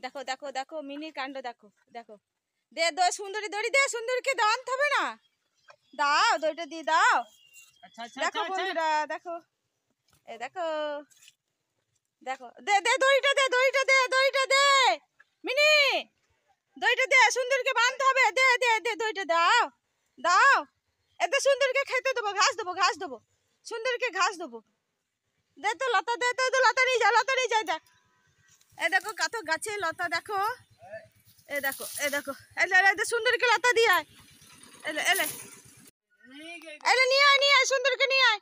দেখো দেখো দেখো মিনির কাণ্ড দেখো দেখো। দে দো সুন্দরী দড়ি দে, সুন্দরীকে দাও, আনতে হবে না, দাও দড়িটা দিয়ে দাও। দেখো বন্ধুরা দেখো, এ দেখো দেখো, দে দে দড়িটা দে, দড়িটা দে, দড়িটা দে মিনি, দড়িটা দে, সুন্দরীকে বাঁধতে হবে, দে দে দে দড়িটা দাও দাও। এতে সুন্দরীকে খেতে দেবো, ঘাস দেবো, ঘাস দেবো, সুন্দরীকে ঘাস দেবো। দে তো লতা, দে তো লতা নিয়ে যা, লতা নিয়ে যা। দেখ এ দেখো কত গাছে লতা দেখো, এ দেখো এ দেখো, এলে সুন্দরীকে লতা দিয়ে আয়, এলে এলে এলে নিয়ে আয়, নিয়ে আয় সুন্দরীকে নিয়ে আয়,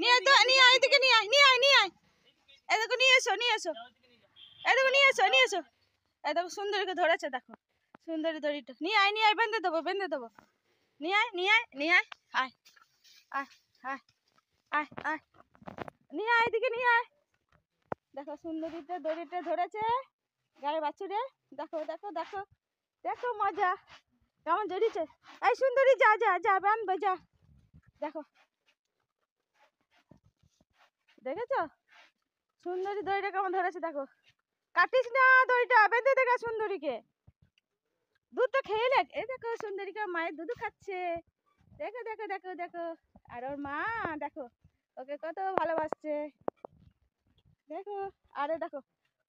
নিয়ে তো নিয়ে আয়, এদিকে নিয়ে আয়, নিয়ে আয়, নিয়ে আয়, এ দেখো নিয়ে এসো, নিয়ে এসো, এ দেখো নিয়ে এসো, নিয়ে এসো, এ দেখো সুন্দরীকে ধরেছে দেখো, সুন্দরী দড়িটা নিয়ে আয়, নিয়ে আয়, বেঁধে দেবো, বেঁধে দেবো, নিয়ে আয়, নিয়ে আয়, নিয়ে আয়, আয় আয় আয় আয় আয়, নিয়ে আয়, এদিকে নিয়ে আয়। দেখো সুন্দরীতে দড়িটা ধরেছে গায়ে বাছুরে, দেখো দেখো দেখো দেখো মজা কেমন জড়িয়েছে। এই সুন্দরী যা যা যা বাঁধবে যা, দেখো দেখেছো সুন্দরী দড়িটা কেমন ধরেছে দেখো, কাটিস না দড়িটা, বেঁধে দেখা সুন্দরীকে, দুধটা খেয়ে নে। এই দেখো সুন্দরীকে মায়ের দুধ খাচ্ছে, দেখো দেখো দেখো দেখো, আর ওর মা দেখো ওকে কত ভালোবাসছে, দেখো আরে দেখো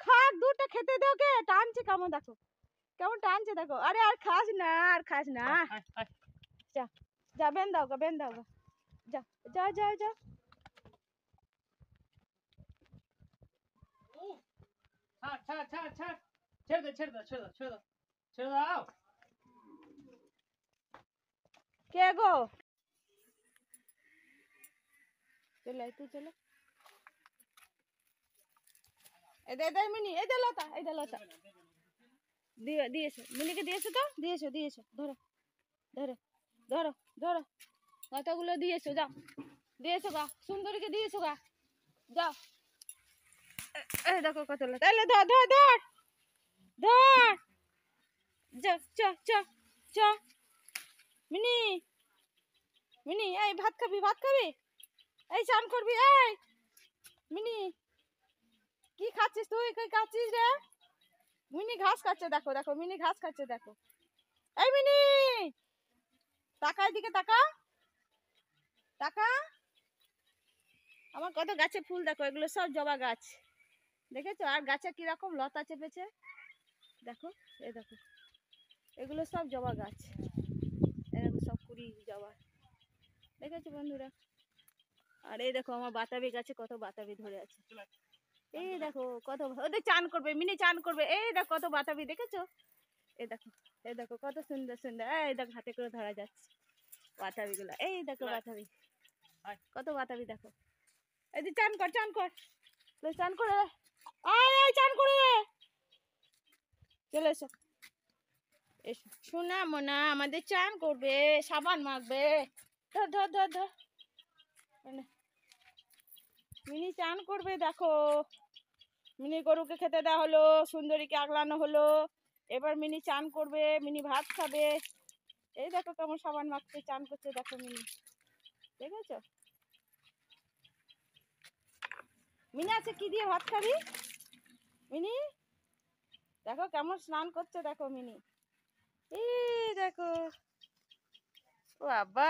খাক, দুধটা খেতে দে ওকে, টানছে কেমন দেখো, কেমন টানছে দেখো, আরে আর খাস না, আর খাস না, যা যা, বেন দাও গা, বেন দাও গা, যা যা যা যা। কে গো, চলে তুই চলে, এদে মিনি, এই দে লতা, এই দে লতা দিয়েছো মিনিকে, দিয়েছো তো, দিয়েছো দিয়েছো, ধরো ধরো ধরো ধরো, লতাগুলো দিয়েছো, যাও দিয়েছো গা, সুন্দরীকে দিয়েছো গা, যাও। এই দেখো কত লতা, এলে ধর ধর ধর ধর, যা চ চ চ মিনি, মিনি এই ভাত খাবি, ভাত খাবি, এই চান করবি, এই মিনি কি খাচ্ছিস তুই, কই খাচ্ছিস রে, মিনি ঘাস খাচ্ছে দেখো, দেখো মিনি ঘাস খাচ্ছে দেখো, এই মিনি তাকা, এদিকে তাকা, তাকা, আমার কত গাছে ফুল দেখো, এগুলো সব জবা গাছ, দেখেছো, আর গাছে কিরকম লতা চেপেছে দেখো, এই দেখো এগুলো সব জবা গাছ, এরকম সব কুড়ি জবা, দেখেছো বন্ধুরা। আর এই দেখো আমার বাতাবি গাছে কত বাতাবি ধরে আছে, এই দেখো কত, ওদের চান করবে, মিনি চান করবে, এই দেখো কত বাতাবি দেখেছো, এই দেখো, এই দেখো কত সুন্দর সুন্দর, এই দেখো হাতে করে ধরা যাচ্ছে বাতাবি গুলা, এই দেখো বাতাবি, কত বাতাবি দেখো, এই যে চান কর, চান কর, চান করে আয়, চান করে চলে এসো, এসো শোনা মোনা, আমাদের চান করবে, সাবান মাখবে, ধর ধর ধর ধর, মিনি চান করবে দেখো, মিনি গরুকে খেতে দেওয়া হলো, সুন্দরীকে আগলানো হলো, এবার মিনি চান করবে, মিনি ভাত খাবে, এই দেখো কেমন সাবান মাখতে চান করছে দেখো মিনি, দেখেছো মিনি আছে কি দিয়ে ভাত খাবি, মিনি দেখো কেমন স্নান করছে দেখো মিনি, এই দেখো ও বাবা।